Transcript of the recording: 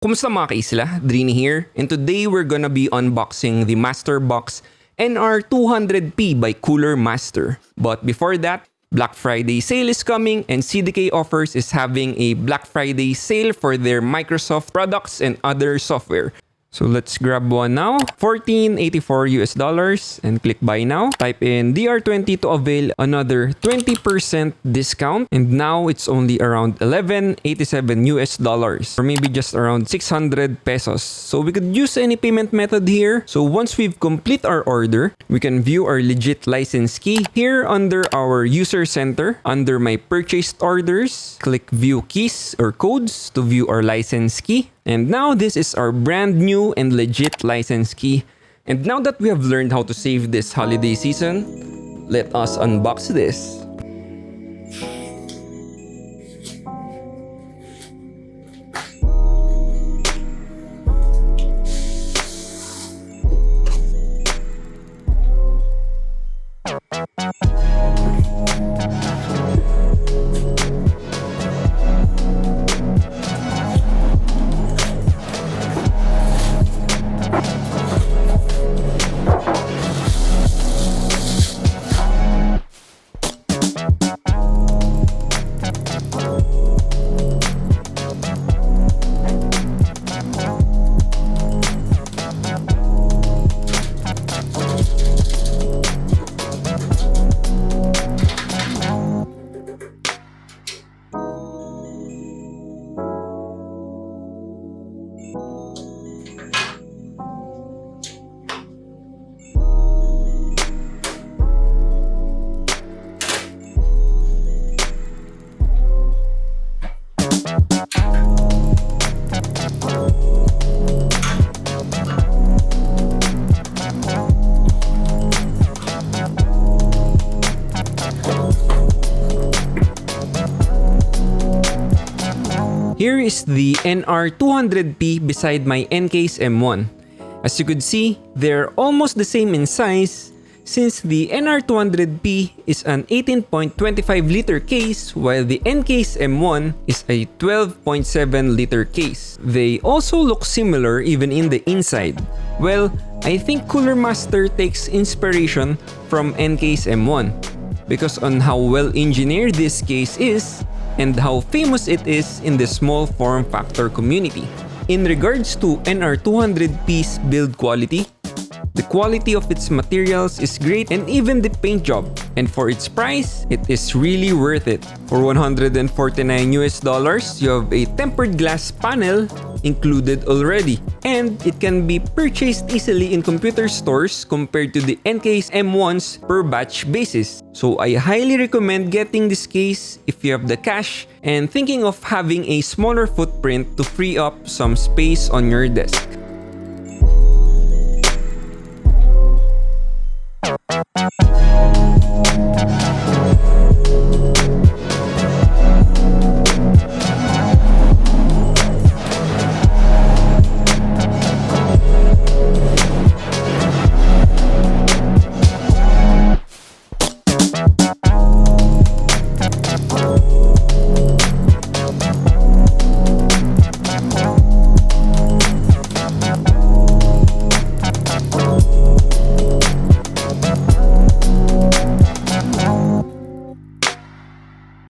Kumusta mga kaisla? Drini here, and today we're gonna be unboxing the Master Box NR200P by Cooler Master. But before that, Black Friday sale is coming and CDK Offers is having a Black Friday sale for their Microsoft products and other software. So let's grab one now. $14.84 and click buy now. Type in DR20 to avail another 20% discount. And now it's only around $11.87 or maybe just around 600 pesos. So we could use any payment method here. So once we've complete our order, we can view our legit license key here under our user center. Under my purchased orders, click view keys or codes to view our license key. And now this is our brand new and legit license key. And now that we have learned how to save this holiday season, let us unbox this. Here is the NR200P beside my NCASE M1. As you could see, they're almost the same in size since the NR200P is an 18.25 liter case while the NCASE M1 is a 12.7 liter case. They also look similar even in the inside. Well, I think Cooler Master takes inspiration from NCASE M1 because on how well engineered this case is and how famous it is in the small form factor community. In regards to NR200P's build quality, the quality of its materials is great and even the paint job. And for its price, it is really worth it. For $149, you have a tempered glass panel included already. And it can be purchased easily in computer stores compared to the NCASE M1's per batch basis. So I highly recommend getting this case if you have the cash and thinking of having a smaller footprint to free up some space on your desk.